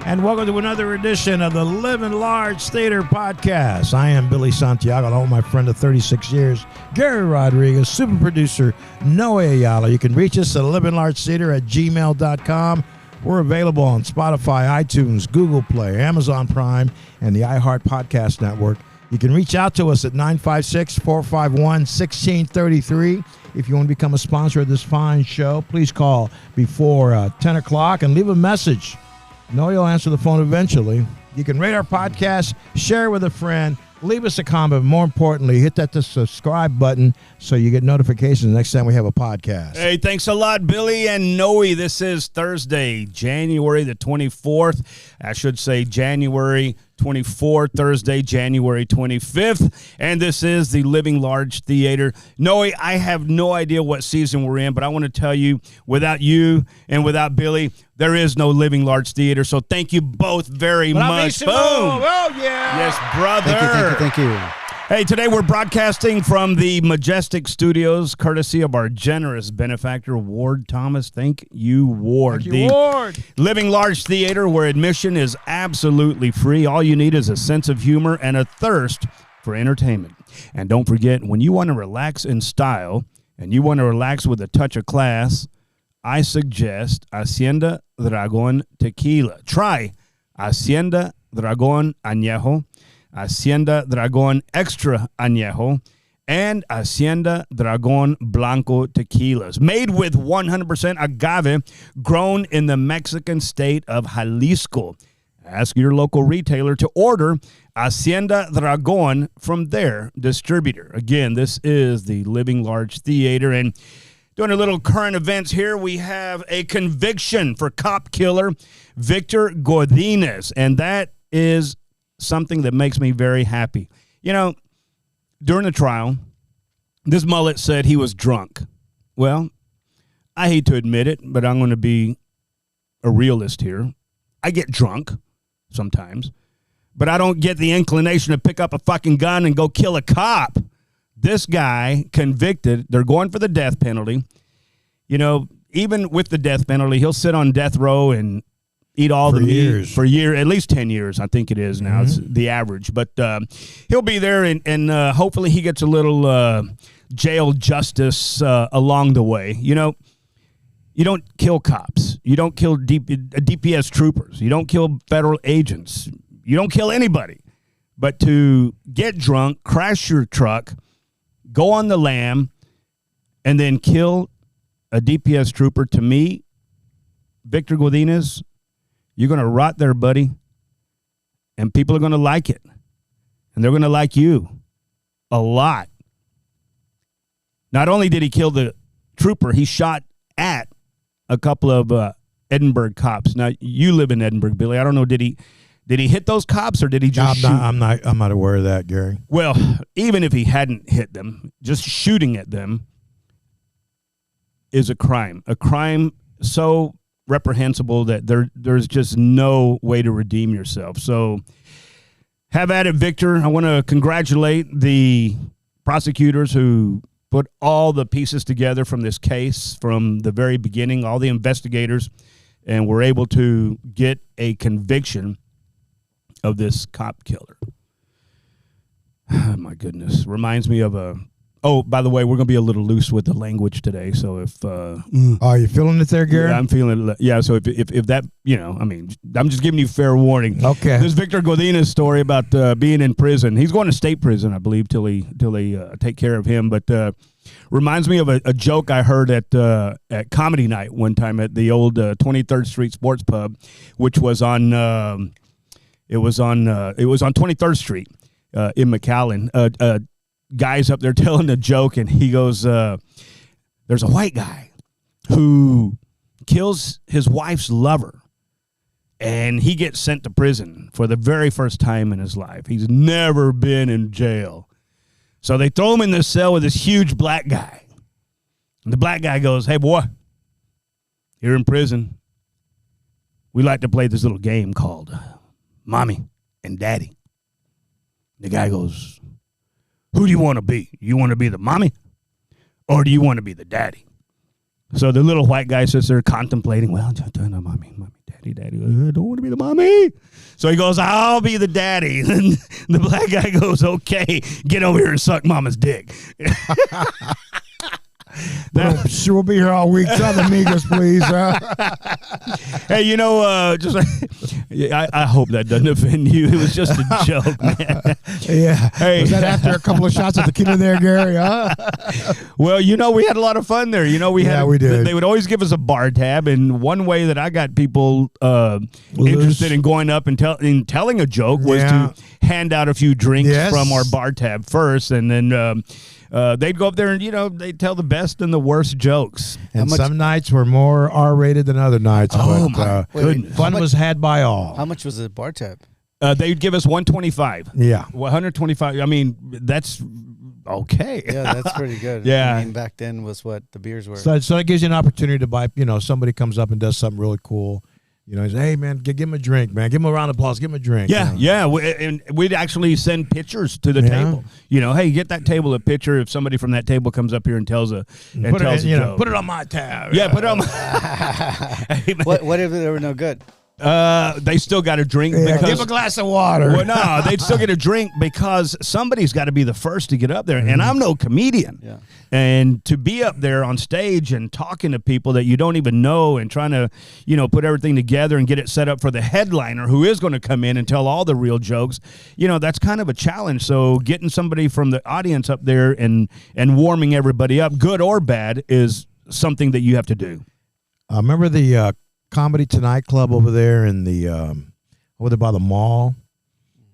and welcome to another edition of the Living Large Theater Podcast. I am Billy Santiago, along with my friend of 36 years, Gary Rodriguez, super producer Noe Ayala. You can reach us at livinglargetheater@gmail.com. We're available on Spotify, iTunes, Google Play, Amazon Prime, and the iHeart Podcast Network. You can reach out to us at 956-451-1633. If you want to become a sponsor of this fine show, please call before 10 o'clock and leave a message. No, you'll answer the phone eventually. You can rate our podcast, share it with a friend, leave us a comment. More importantly, hit that subscribe button so you get notifications next time we have a podcast. Hey, thanks a lot, Billy and Noe. This is Thursday, January the 24th. I should say January 24th, Thursday, January 25th. And this is the Living Large Theater. Noe, I have no idea what season we're in, but I want to tell you, without you and without Billy, there is no Living Large Theater. So thank you both very much. Boom. Oh, yeah. Yes, brother. Thank you. Hey, today we're broadcasting from the Majestic Studios, courtesy of our generous benefactor, Ward Thomas. Thank you, Ward. Thank you, Ward. Living Large Theater, where admission is absolutely free. All you need is a sense of humor and a thirst for entertainment. And don't forget, when you want to relax in style and you want to relax with a touch of class, I suggest Hacienda Dragon Tequila. Try Hacienda Dragon Añejo, Hacienda Dragon Extra Añejo, and Hacienda Dragon Blanco tequilas. Made with 100% agave, grown in the Mexican state of Jalisco. Ask your local retailer to order Hacienda Dragon from their distributor. Again, this is the Living Large Theater, and doing a little current events here, we have a conviction for cop killer Victor Godinez, and that is something that makes me very happy. You know, during the trial, this mullet said he was drunk. Well, I hate to admit it, but I'm going to be a realist here. I get drunk sometimes, but I don't get the inclination to pick up a fucking gun and go kill a cop. This guy convicted, they're going for the death penalty. You know, even with the death penalty, he'll sit on death row and eat all the meat for at least 10 years, I think it is now. It's the average. But he'll be there, and hopefully he gets a little jail justice along the way. You know, you don't kill cops. You don't kill DPS troopers. You don't kill federal agents. You don't kill anybody. But to get drunk, crash your truck, go on the lam, and then kill a DPS trooper, to me, Victor Godinez, you're going to rot there, buddy, and people are going to like it, and they're going to like you a lot. Not only did he kill the trooper, he shot at a couple of Edinburgh cops. Now, you live in Edinburgh, Billy. I don't know, did he hit those cops, or did he just shoot? I'm not aware of that, Gary. Well, even if he hadn't hit them, just shooting at them is a crime. A crime so reprehensible that there's just no way to redeem yourself. So have at it, Victor. I want to congratulate the prosecutors who put all the pieces together from this case from the very beginning, all the investigators, and were able to get a conviction of this cop killer. Oh, my goodness. Reminds me of oh, by the way, we're going to be a little loose with the language today. So if are you feeling it there, Gary? Yeah, I'm feeling it. Yeah. So if that, you know, I mean, I'm just giving you fair warning. Okay. This Victor Godinez story about being in prison. He's going to state prison, I believe, till they take care of him. But reminds me of a joke I heard at comedy night one time at the old 23rd Street Sports Pub, which was on it was on 23rd Street in McAllen. Guy's up there telling a joke, and he goes, there's a white guy who kills his wife's lover, and he gets sent to prison for the very first time in his life. He's never been in jail. So they throw him in the cell with this huge black guy. And the black guy goes, hey, boy, you're in prison. We like to play this little game called Mommy and Daddy. The guy goes, who do you want to be? You want to be the mommy, or do you want to be the daddy? So the little white guy sits there contemplating, well, mommy, daddy. daddy. I don't want to be the mommy. So he goes, I'll be the daddy. And the black guy goes, okay, get over here and suck mama's dick. Sure, we'll be here all week. Tell the amigos, please. Hey, I hope that doesn't offend you. It was just a joke, man. Yeah. Hey. Was that after a couple of shots of tequila there, Gary? Huh? Well, we had a lot of fun there. We did. They would always give us a bar tab, and one way that I got people interested in going up and telling a joke was to hand out a few drinks from our bar tab first, and then they'd go up there and, they'd tell the best and the worst jokes. And some nights were more R-rated than other nights. Oh, but, my goodness. Fun was had by all. How much was the bar tab? They'd give us $125. Yeah. $125. I mean, that's okay. Yeah, that's pretty good. Yeah. I mean, back then was what the beers were. So it gives you an opportunity to buy, somebody comes up and does something really cool. He says, hey, man, give him a drink, man. Give him a round of applause. Give him a drink. Yeah. And we'd actually send pictures to the table. Hey, get that table a picture if somebody from that table comes up here and tells a joke. Put it on my tab. Yeah, put it on my Hey, what if they were no good? They still got a drink. Because, give a glass of water. Well, no, they'd still get a drink because somebody's got to be the first to get up there. And I'm no comedian. Yeah. And to be up there on stage and talking to people that you don't even know and trying to, put everything together and get it set up for the headliner who is going to come in and tell all the real jokes, that's kind of a challenge. So getting somebody from the audience up there and warming everybody up, good or bad, is something that you have to do. Remember the Comedy Tonight Club over there in the over there by the mall?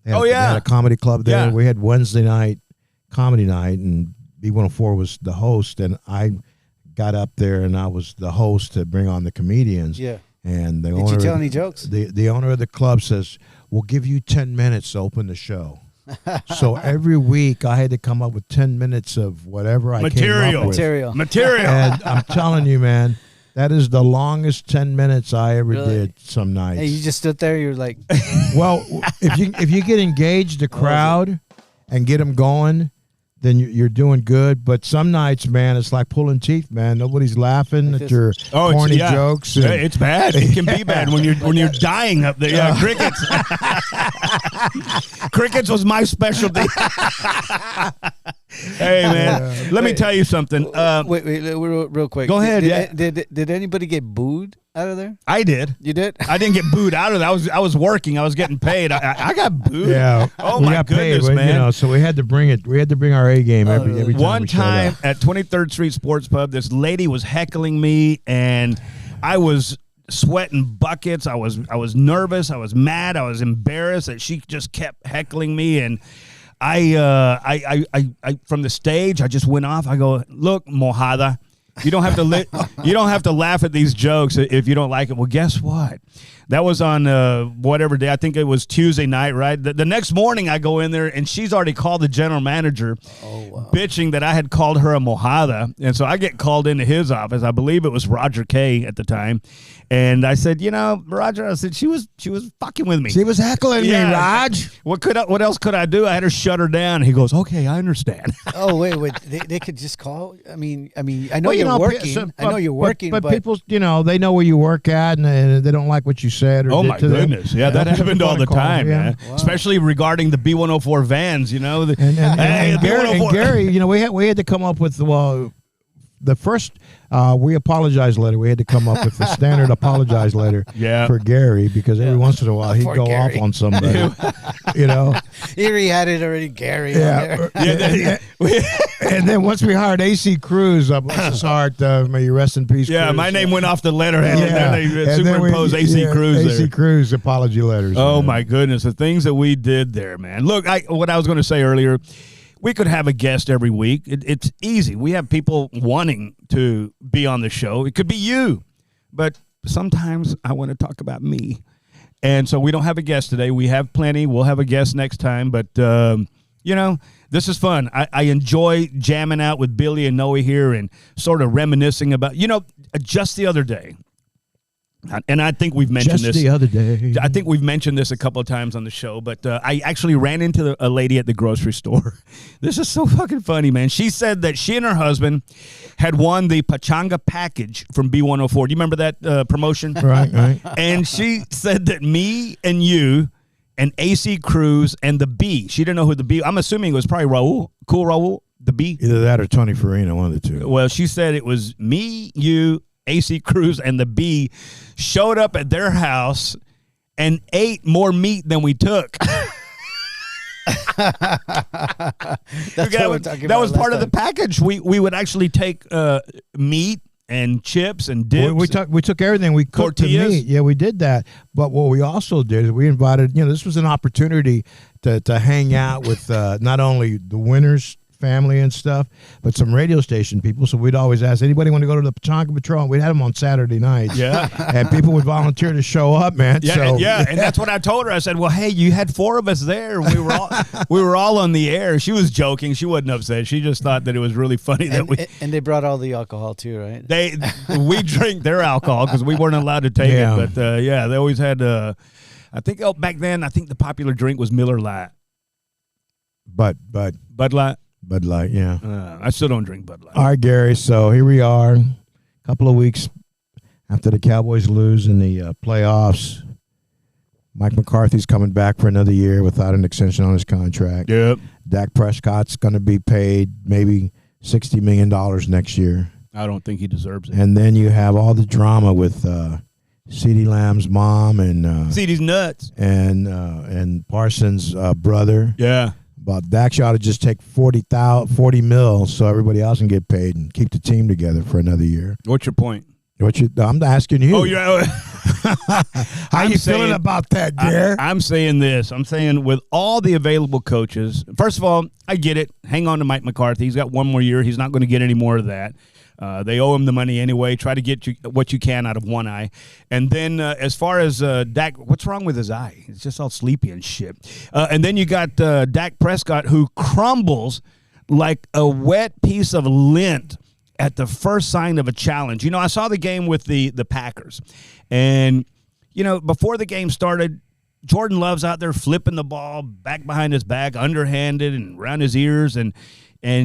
They had a comedy club there. Yeah. We had Wednesday night comedy night, and B104 was the host, and I got up there and I was the host to bring on the comedians. Yeah. And Did you tell any jokes? The owner of the club says, we'll give you 10 minutes to open the show. So every week I had to come up with 10 minutes of whatever I came up with. Material. And I'm telling you, man, that is the longest 10 minutes I ever did some nights. Hey, you just stood there, you're like... Well, if you get engaged the crowd and get them going, then you're doing good. But some nights, man, it's like pulling teeth, man. Nobody's laughing at your corny jokes. Yeah, it's bad. It can be bad when you're dying up there. Yeah, crickets. Crickets was my specialty. Hey, man, let me tell you something. Wait, real quick. Go ahead. Did anybody get booed out of there? I did. You did? I didn't get booed out of there. I was working. I was getting paid. I got booed. Yeah. Oh we my got goodness, paid, man. So we had to bring it. We had to bring our A game every time. One we showed time up. at 23rd Street Sports Pub, this lady was heckling me, and I was sweating buckets. I was nervous. I was mad. I was embarrassed that she just kept heckling me, and I from the stage, I just went off. I go, look, mojada, you don't have to you don't have to laugh at these jokes if you don't like it. Well, guess what? That was on whatever day. I think it was Tuesday night, right? The next morning, I go in there, and she's already called the general manager, bitching that I had called her a mojada. And so I get called into his office. I believe it was Roger K. at the time. And I said, Roger, I said, she was fucking with me. She was heckling me, Raj. What else could I do? I had her shut her down. He goes, okay, I understand. Oh, wait. They could just call? I mean, I know you're working. I know you're working. But people, they know where you work at, and they don't like what you said. Or oh, did my to them. goodness. Yeah, that happened all the time, man. Wow. Especially regarding the B104 vans, And Gary, we had to come up with, the first we apologize letter. We had to come up with the standard apologize letter for Gary, because every once in a while he'd go off on somebody. Here he had it already, Gary. Yeah. And then once we hired AC Cruz, bless his heart, may you rest in peace. Yeah, Cruz. my name went off the letterhead, and then they superimposed AC Cruz there. AC Cruz apology letters. Oh, man. my goodness. The things that we did there, man. Look, what I was going to say earlier, we could have a guest every week. It's easy. We have people wanting to be on the show. It could be you. But sometimes I want to talk about me. And so we don't have a guest today. We have plenty. We'll have a guest next time. But, this is fun. I enjoy jamming out with Billy and Noe here and sort of reminiscing about, just the other day. And I think we've mentioned this. Just the other day. I think we've mentioned this a couple of times on the show, but I actually ran into a lady at the grocery store. This is so fucking funny, man. She said that she and her husband had won the Pachanga package from B104. Do you remember that promotion? Right. And she said that me and you and AC Cruz and the B. She didn't know who the B. I'm assuming it was probably Raul. Cool Raul, the B. Either that or Tony Farina, one of the two. Well, she said it was me, you, AC Cruz, and the B showed up at their house and ate more meat than we took. That was part of the package. We would actually take meat and chips and dips. We took everything. We cooked the meat. Yeah, we did that. But what we also did is we invited, this was an opportunity to hang out with not only the winners' family and stuff, but some radio station people. So we'd always ask, anybody want to go to the Pachanga Patrol? We'd have them on Saturday nights. Yeah. And people would volunteer to show up, man. Yeah, and that's what I told her. I said, well, hey, you had 4 of us there. We were all on the air. She was joking. She wasn't upset. She just thought that it was really funny and they brought all the alcohol too, right? We drank their alcohol because we weren't allowed to take it. But they always had I think back then the popular drink was Miller Lite. Bud Light. Bud Light, yeah. I still don't drink Bud Light. All right, Gary, so here we are, a couple of weeks after the Cowboys lose in the playoffs. Mike McCarthy's coming back for another year without an extension on his contract. Yep. Dak Prescott's going to be paid maybe $60 million next year. I don't think he deserves it. And then you have all the drama with CeeDee Lamb's mom and CeeDee's nuts. And Parsons' brother. Yeah. But Dak ought to just take $40 million so everybody else can get paid and keep the team together for another year. What's your point? I'm asking you. Oh, yeah. How are you feeling about that, Gary? I'm saying this. I'm saying with all the available coaches, first of all, I get it. Hang on to Mike McCarthy. He's got one more year. He's not going to get any more of that. They owe him the money anyway. Try to get what you can out of one eye. And then as far as Dak, what's wrong with his eye? It's just all sleepy and shit. And then you got Dak Prescott, who crumbles like a wet piece of lint at the first sign of a challenge. I saw the game with the Packers. And, before the game started, Jordan Love's out there flipping the ball back behind his back, underhanded and around his ears, and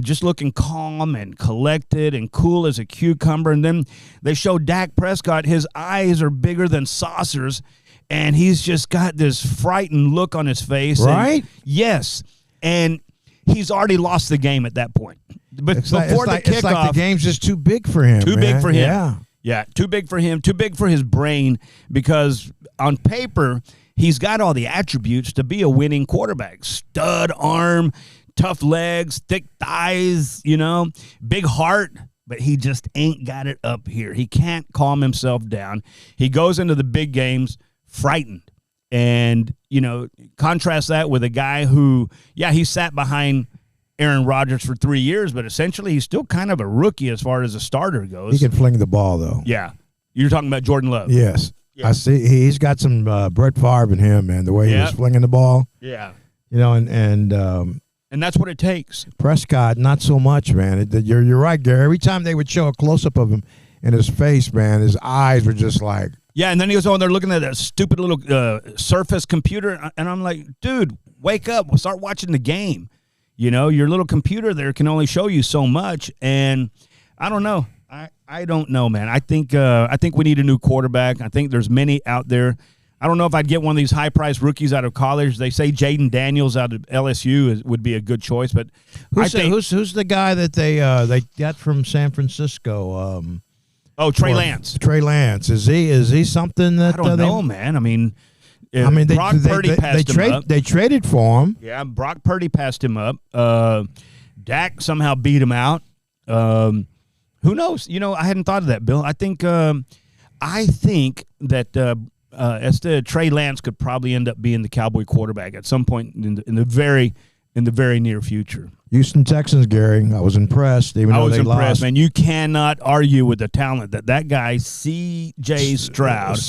just looking calm and collected and cool as a cucumber. And then they show Dak Prescott, his eyes are bigger than saucers, and he's just got this frightened look on his face. Right? Yes. And he's already lost the game at that point. But it's before the kickoff, it's like the game's just too big for him. Big for him. Yeah. Yeah, too big for him, too big for his brain, because on paper, he's got all the attributes to be a winning quarterback. Stud arm, tough legs, thick thighs, big heart, but he just ain't got it up here. He can't calm himself down. He goes into the big games frightened. And, contrast that with a guy who, he sat behind Aaron Rodgers for 3 years, but essentially he's still kind of a rookie as far as a starter goes. He can fling the ball, though. Yeah. You're talking about Jordan Love. Yes. Yeah. I see. He's got some Brett Favre in him, man, the way he was flinging the ball. Yeah. And that's what it takes. Prescott, not so much, man. You're right, Gary. Every time they would show a close-up of him in his face, man, his eyes were just like. Yeah, and then he was on there looking at that stupid little Surface computer, and I'm like, dude, wake up. Start watching the game. Your little computer there can only show you so much, and I don't know. I don't know, man. I think we need a new quarterback. I think there's many out there. I don't know if I'd get one of these high-priced rookies out of college. They say Jaden Daniels out of LSU would be a good choice, but who's the guy that they got from San Francisco? Trey Lance. Trey Lance. Is he something that I don't know, man? Brock Purdy passed him up. They traded for him. Yeah, Brock Purdy passed him up. Dak somehow beat him out. Who knows? I hadn't thought of that, Bill. I think that Trey Lance could probably end up being the Cowboy quarterback at some point in the very near future. Houston Texans, Gary. I was impressed, even though they lost. Man. You cannot argue with the talent that guy, C.J. Stroud,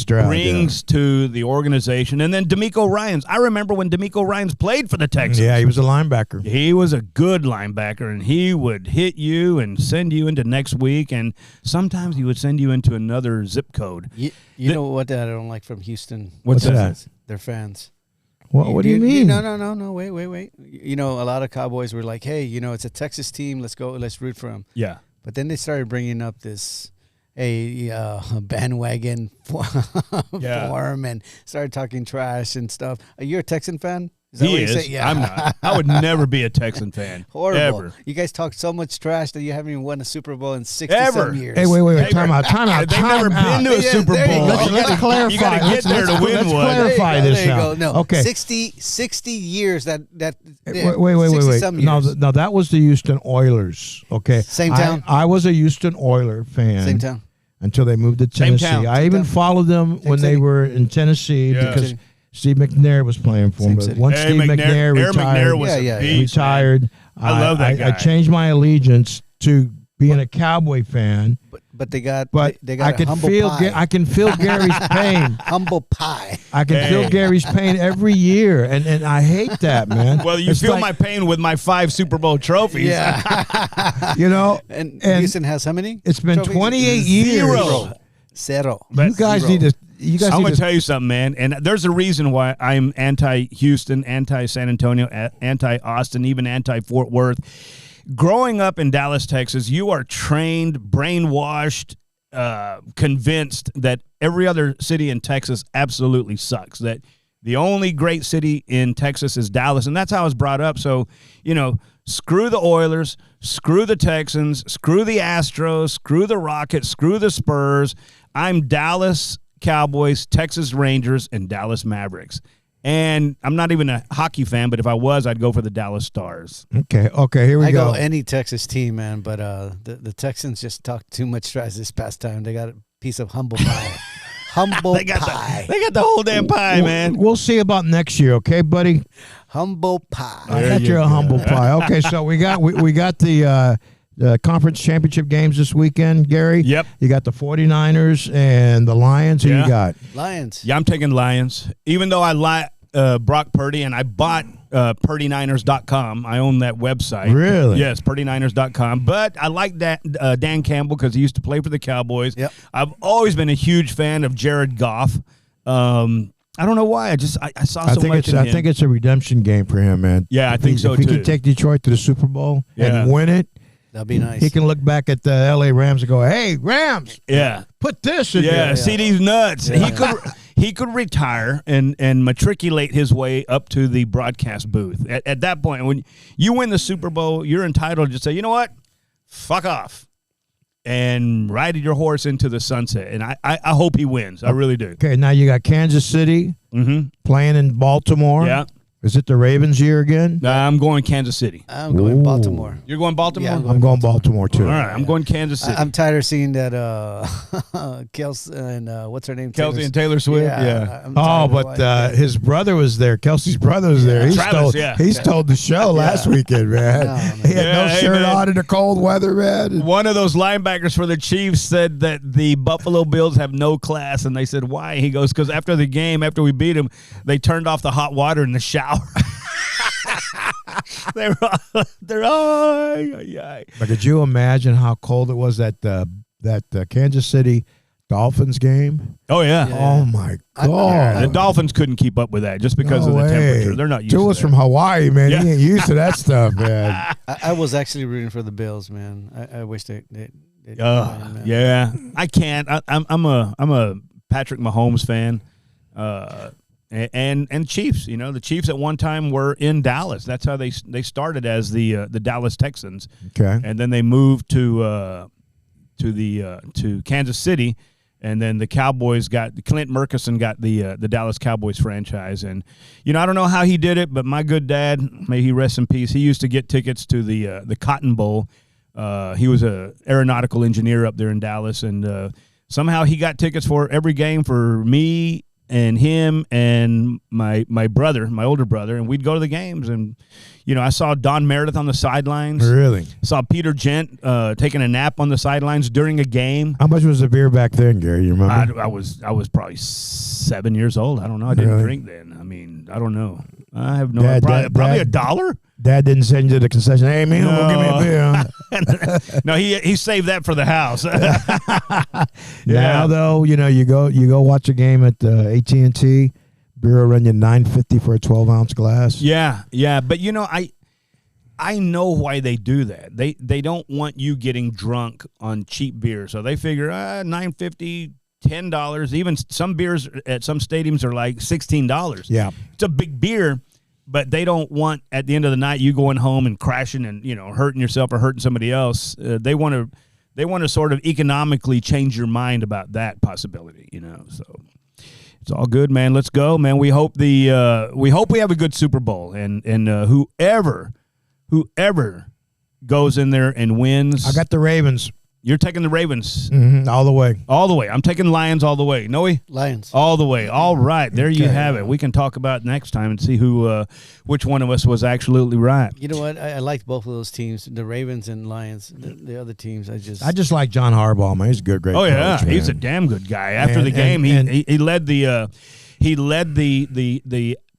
brings to the organization. And then DeMeco Ryans. I remember when DeMeco Ryans played for the Texans. Yeah, he was a linebacker. He was a good linebacker, and he would hit you and send you into next week, and sometimes he would send you into another zip code. You know what I don't like from Houston? What's that? Their fans. What do you mean? No. Wait. A lot of Cowboys were like, hey, it's a Texas team. Let's go. Let's root for them. Yeah. But then they started bringing up this bandwagon form and started talking trash and stuff. Are you a Texan fan? Is that he what you is. say? Yeah. I'm not. I would never be a Texan fan. Horrible. Ever. You guys talk so much trash that you haven't even won a Super Bowl in 60 Ever. some years. Hey, wait. Time out. They've never been to a Super there you Bowl. go. Let's clarify. You got to get there to win let's one. clarify There this you now. go. No, Okay. 60 years that Wait. 60 some years. No, that was the Houston Oilers. Okay. Same town? I was a Houston Oiler fan. Same town. Until they moved to Same Tennessee. town. I even town. followed them when they city. were in Tennessee Yeah. because Steve McNair was playing for them. Same city. Once Hey, Steve McNair Aaron retired, McNair was Yeah, a beast, man. retired, I love that guy. I changed my allegiance to being a Cowboy fan. But they got But they got I a can humble feel pie. I can feel Gary's pain. Humble pie. I can feel Gary's pain every year, and I hate that, man. Well, you It's feel like, my pain with my 5 Super Bowl trophies. Yeah. you know, and and Houston has how many? it's been trophies? 28 years. Zero. You guys need to. You guys I'm need going to to tell you something, man. And there's a reason why I'm anti-Houston, anti-San Antonio, anti-Austin, even anti-Fort Worth. Growing up in Dallas, Texas, you are trained, brainwashed, convinced that every other city in Texas absolutely sucks, that the only great city in Texas is Dallas, and that's how I was brought up. So, screw the Oilers, screw the Texans, screw the Astros, screw the Rockets, screw the Spurs. I'm Dallas Cowboys, Texas Rangers, and Dallas Mavericks. And I'm not even a hockey fan, but if I was, I'd go for the Dallas Stars. Okay, here we I go. go any Texas team, man, but the Texans just talked too much trash this past time. They got a piece of humble pie. Humble pie. They got the whole damn pie, man. We'll see about next year, okay, buddy? Humble pie. I got you a humble pie. Okay, so we got the conference championship games this weekend, Gary. Yep. You got the 49ers and the Lions. Who you got? Lions. Yeah, I'm taking Lions. Even though I like Brock Purdy, and I bought PurdyNiners.com. I own that website. Really? Yes, PurdyNiners.com. But I like that Dan Campbell because he used to play for the Cowboys. Yep. I've always been a huge fan of Jared Goff. I don't know why. I saw so much in him. I think it's a redemption game for him, man. Yeah, I think so, If he too. can take Detroit to the Super Bowl and win it, That'd be nice. he can look back at the L.A. Rams and go, "Hey, Rams, Yeah. put this in Yeah, there." CD's nuts. Yeah. He could retire and matriculate his way up to the broadcast booth. At that point, when you win the Super Bowl, you're entitled to just say, you know what, fuck off, and ride your horse into the sunset. And I hope he wins. I really do. Okay, now you got Kansas City playing in Baltimore. Yeah. Is it the Ravens' year again? I'm going Kansas City. I'm going Baltimore. You're going Baltimore? Yeah, I'm going Baltimore, too. All right, I'm going Kansas City. I'm tired of seeing that Kelsey and what's her name? Kelsey and Taylor Swift? Yeah. I'm tired of watching his brother was there. Kelsey's brother was there. He's told the show last weekend, man. No, man. He had no Hey, shirt man. on in the cold weather, man. One of those linebackers for the Chiefs said that the Buffalo Bills have no class, and they said, why? He goes, because after the game, after we beat them, they turned off the hot water in the shower. But could you imagine how cold it was at that Kansas City Dolphins game? Oh, yeah. Oh, my God. The Dolphins couldn't keep up with that just because of the temperature. They're not used to Tua's that. from Hawaii, man. Yeah. He ain't used to that stuff, man. I was actually rooting for the Bills, man. I wish they win, man. Yeah, I can't. I'm a Patrick Mahomes fan, and Chiefs. You know, the Chiefs at one time were in Dallas. That's how they started as the Dallas Texans. Okay. And then they moved to Kansas City, and then the Cowboys Clint Murkison got the Dallas Cowboys franchise. And I don't know how he did it, but my good dad, may he rest in peace, he used to get tickets to the Cotton Bowl. He was a aeronautical engineer up there in Dallas, and somehow he got tickets for every game for me and him and my brother, my older brother, and we'd go to the games. And I saw Don Meredith on the sidelines. Really? Saw Peter Gent taking a nap on the sidelines during a game. How much was the beer back then, Gary? You remember? I was probably 7 years old. I don't know. I didn't drink then. I mean, I don't know. I have no idea. Probably $1. Dad didn't send you to the concession. Hey, man, go give me a beer. No, he saved that for the house. Now though, you go watch a game at AT&T. Beer will run you $9.50 for a 12-ounce glass. Yeah, but I know why they do that. They don't want you getting drunk on cheap beer, so they figure $9.50, $10. Even some beers at some stadiums are like $16. Yeah, it's a big beer, but they don't want at the end of the night you going home and crashing and hurting yourself or hurting somebody else. They want to sort of economically change your mind about that possibility. So. It's all good, man. Let's go, man. We hope we have a good Super Bowl, and whoever goes in there and wins. I got the Ravens. You're taking the Ravens all the way. All the way. I'm taking Lions all the way. Noe? Lions. All the way. All right. There you have it. We can talk about it next time and see which one of us was absolutely right. You know what? I liked both of those teams, the Ravens and Lions. The other teams, I just like John Harbaugh, man. He's a great Oh coach, yeah, man. he's a damn good guy. After the game, he led the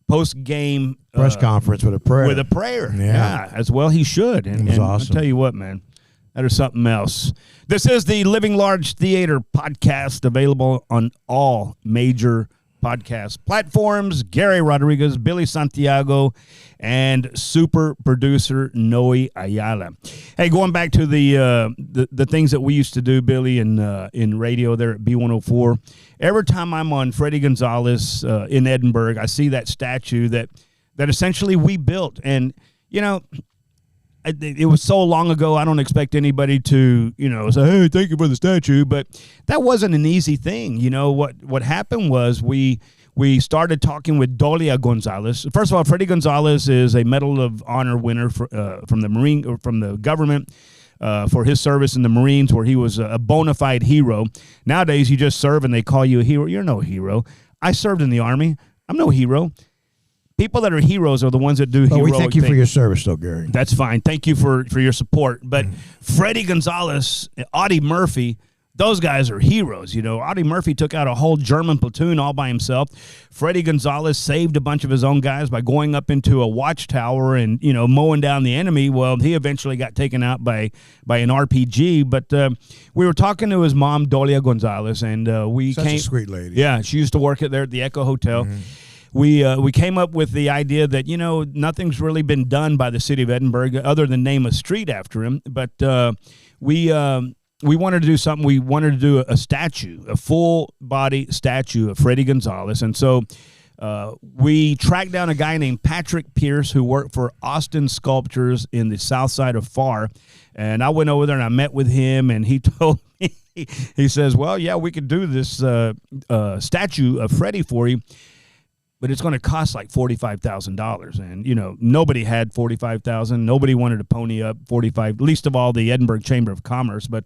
post game press conference with a prayer. Yeah, as well he should. And, It was awesome. I'll tell you what, man. That is something else. This is the Living Large Theater podcast, available on all major podcast platforms. Gary Rodriguez, Billy Santiago, and super producer Noe Ayala. Hey, going back to the things that we used to do, Billy, in radio there at B104. Every time I'm on Freddie Gonzalez in Edinburgh, I see that statue that essentially we built, and it was so long ago, I don't expect anybody to, say, hey, thank you for the statue. But that wasn't an easy thing. What happened was we started talking with Dolia Gonzalez. First of all, Freddie Gonzalez is a Medal of Honor winner from the government for his service in the Marines, where he was a bona fide hero. Nowadays, you just serve and they call you a hero. You're no hero. I served in the Army. I'm no hero. People that are heroes are the ones that do heroic things. We thank you for your service, though, Gary. That's fine. Thank you for your support. But Freddie Gonzalez, Audie Murphy, those guys are heroes. Audie Murphy took out a whole German platoon all by himself. Freddie Gonzalez saved a bunch of his own guys by going up into a watchtower and, mowing down the enemy. Well, he eventually got taken out by an RPG. But we were talking to his mom, Dolia Gonzalez, and Such a sweet lady. Yeah, she used to work there at the Echo Hotel. Mm-hmm. We came up with the idea that, nothing's really been done by the city of Edinburgh other than name a street after him. But we wanted to do something. We wanted to do a statue, a full-body statue of Freddie Gonzalez. And so we tracked down a guy named Patrick Pierce who worked for Austin Sculptures in the south side of Farr. And I went over there and I met with him, and he told me, he says, well, yeah, we could do this statue of Freddie for you, but it's going to cost like $45,000. And, nobody had $45,000. Nobody wanted to pony up $45,000, least of all the Edinburgh Chamber of Commerce. But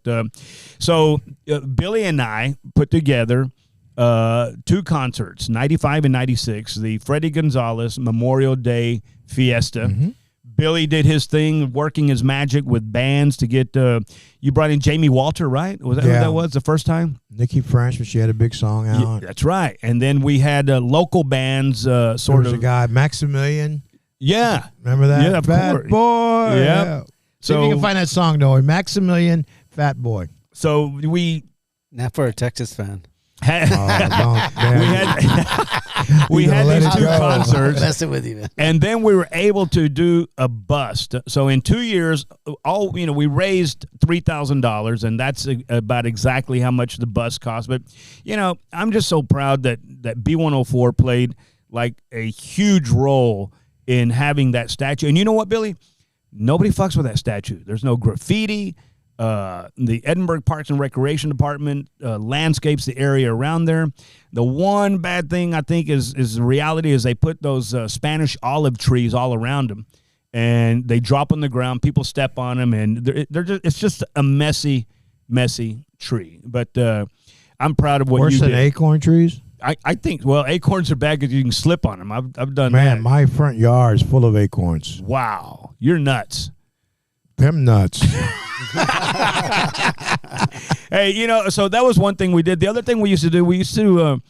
so Billy and I put together two concerts, 95 and 96, the Freddie Gonzalez Memorial Day Fiesta. Mm-hmm. Billy did his thing, working his magic with bands to get. You brought in Jamie Walter, right? Was that who that was the first time? Nikki French, when she had a big song out. Yeah, that's right. And then we had local bands, there was a guy, Maximilian. Yeah, remember that? Yeah, of Fat course. Boy. Yep. Yeah. See if you can find that song, Noe. Maximilian, Fat Boy. So we. Not for a Texas fan. we had these two concerts, messing with you, man. And then we were able to do a bust. So in 2 years, we raised $3,000, and that's about exactly how much the bust cost. But I'm just so proud that B104 played like a huge role in having that statue. And you know what, Billy? Nobody fucks with that statue. There's no graffiti. The Edinburgh Parks and Recreation Department landscapes the area around there. The one bad thing I think is the reality is they put those Spanish olive trees all around them, and they drop on the ground. People step on them, and it's just a messy tree. But I'm proud of what Worse you than did. acorn trees? I think, well, acorns are bad because you can slip on them. I've done that. Man, my front yard is full of acorns. Wow, you're nuts. Them nuts. Hey, so that was one thing we did. The other thing we used to do, we used to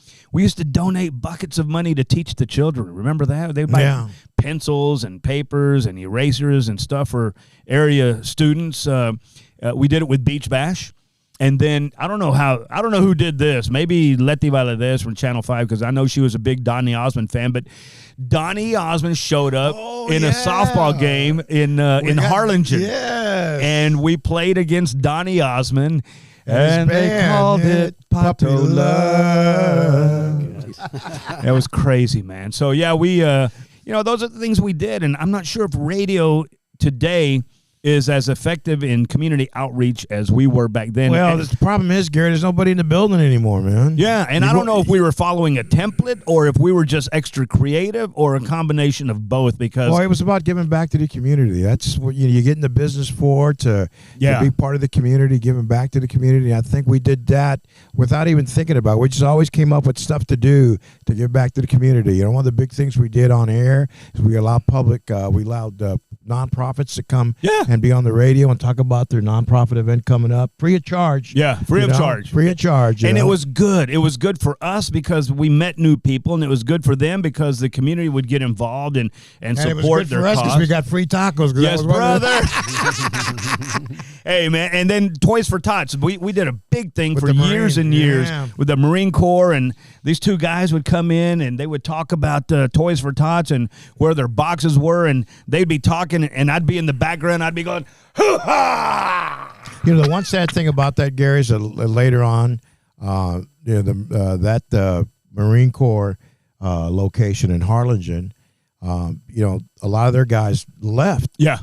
donate buckets of money to teach the children. Remember that? They'd buy pencils and papers and erasers and stuff for area students. We did it with Beach Bash. And then I don't know who did this. Maybe Leti Valadez from Channel 5, because I know she was a big Donny Osmond fan. But Donny Osmond showed up in a softball game in Harlingen. Yes. And we played against Donny Osmond. And they band, called it Pato Love. That was crazy, man. So, yeah, we, those are the things we did. And I'm not sure if radio today is as effective in community outreach as we were back then. Well, the problem is, Gary, there's nobody in the building anymore, man. Yeah, and I don't know if we were following a template or if we were just extra creative or a combination of both, because... Well, it was about giving back to the community. That's what you get in the business for, to be part of the community, giving back to the community. I think we did that without even thinking about it. We just always came up with stuff to do to give back to the community. One of the big things we did on air is we allowed nonprofits to come and be on the radio and talk about their nonprofit event coming up, free of charge. Yeah, free of charge. Free of charge. And it was good. It was good for us because we met new people, and it was good for them because the community would get involved and support their cause. Because we got free tacos. Yes, brother. Hey, man. And then Toys for Tots. We did a big thing for years and years with the Marine Corps, and these two guys would come in and they would talk about Toys for Tots and where their boxes were, and they'd be talking, and I'd be in the background. I'd be going, hoo-ha! The one sad thing about that, Gary, is that later on, that Marine Corps location in Harlingen, a lot of their guys left. Yeah.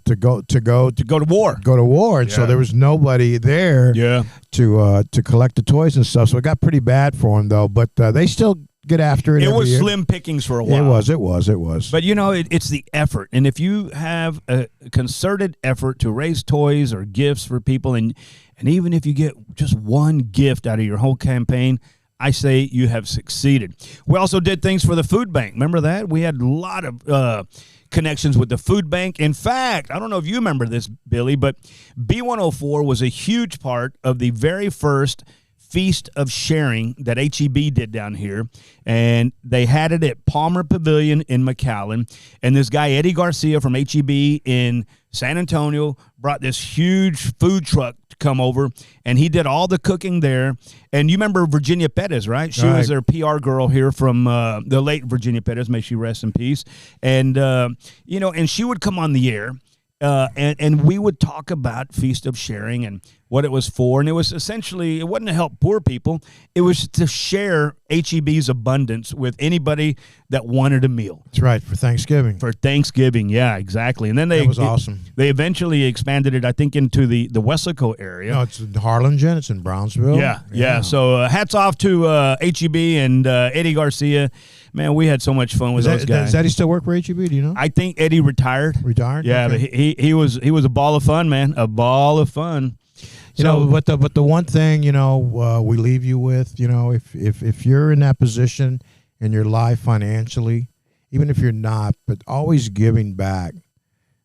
To go to war. And so there was nobody there. To collect the toys and stuff. So it got pretty bad for them, though. But they still get after it. It was year. Slim pickings for a while. It was. But it's the effort, and if you have a concerted effort to raise toys or gifts for people, and even if you get just one gift out of your whole campaign, I say you have succeeded. We also did things for the food bank. Remember that? We had a lot of connections with the food bank. In fact, I don't know if you remember this, Billy, but B104 was a huge part of the very first Feast of Sharing that HEB did down here, and they had it at Palmer Pavilion in McAllen, and this guy Eddie Garcia from HEB in San Antonio brought this huge food truck to come over, and he did all the cooking there. And you remember Virginia Perez, right? She was their PR girl here from the late Virginia Perez, may she rest in peace. And and she would come on the air, and we would talk about Feast of Sharing and what it was for. And it was essentially, it wasn't to help poor people. It was to share HEB's abundance with anybody that wanted a meal. That's right, for Thanksgiving. Yeah, exactly. And then that was awesome. They eventually expanded it, I think, into the Weslaco area. No, it's in Harlingen. It's in Brownsville. Yeah. So hats off to HEB and Eddie Garcia. Man, we had so much fun with those guys. Does Eddie still work for HEB? Do you know? I think Eddie retired. Yeah, okay. But he was a ball of fun, man. A ball of fun. But the one thing, we leave you with, if you're in that position in your life financially, even if you're not, but always giving back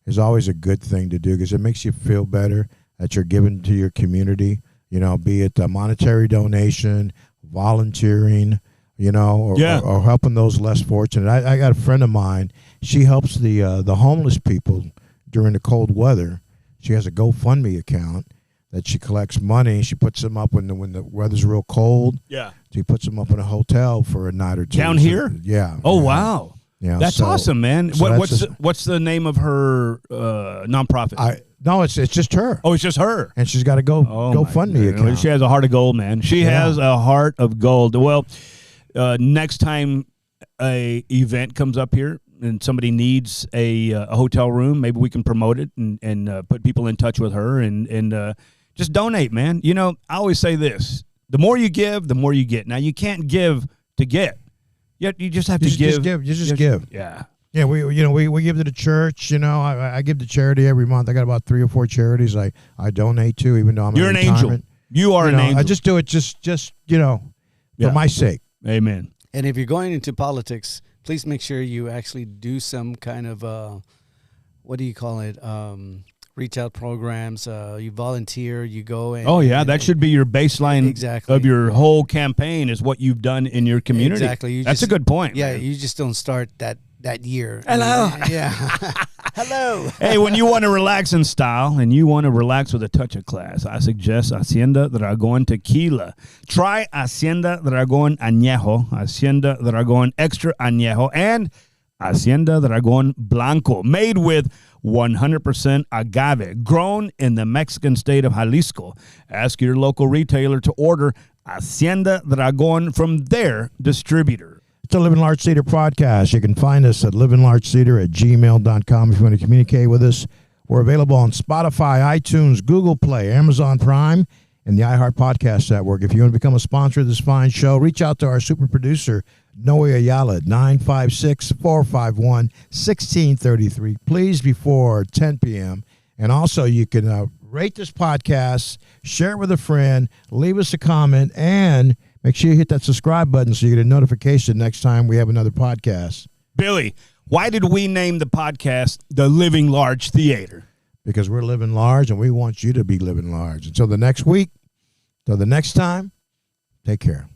is always a good thing to do, because it makes you feel better that you're giving to your community, be it a monetary donation, volunteering, or helping those less fortunate. I got a friend of mine. She helps the homeless people during the cold weather. She has a GoFundMe account that she collects money. She puts them up when the weather's real cold. Yeah. She puts them up in a hotel for a night or two. Down here? Yeah. Oh, wow. Yeah. That's awesome, man. What's the name of her nonprofit? No, it's just her. Oh, it's just her. And she's got a GoFundMe account. She has a heart of gold, man. She has a heart of gold. Well, next time a event comes up here and somebody needs a hotel room, maybe we can promote it and put people in touch with her and just donate, man. I always say this: the more you give, the more you get. Now, you can't give to get. You just have to give. You just give. Yeah. Yeah, we give to the church. I give to charity every month. I got about 3 or 4 charities I donate to, even though I'm You're an angel. You are an angel. I just do it just for my sake. Amen. And if you're going into politics, please make sure you actually do some kind of what do you call it? Reach out programs. You volunteer. You go. That should be your baseline of your whole campaign, is what you've done in your community. Exactly. That's a good point. Yeah, man. you just don't start that year. Hello. Yeah. Hello. Hey, when you want to relax in style and you want to relax with a touch of class, I suggest Hacienda Dragon Tequila. Try Hacienda Dragon Añejo, Hacienda Dragon Extra Añejo, and Hacienda Dragon Blanco, made with 100% agave, grown in the Mexican state of Jalisco. Ask your local retailer to order Hacienda Dragon from their distributor. It's a Living Large Cedar podcast. You can find us at livinglargecedar@gmail.com if you want to communicate with us. We're available on Spotify, iTunes, Google Play, Amazon Prime, and the iHeart Podcast Network. If you want to become a sponsor of this fine show, reach out to our super producer, Noe Ayala, at 956-451-1633, please, before 10 p.m. And also, you can rate this podcast, share it with a friend, leave us a comment, and make sure you hit that subscribe button so you get a notification next time we have another podcast. Billy, why did we name the podcast The Living Large Theater? Because we're living large, and we want you to be living large. Until the next week, till the next time, take care.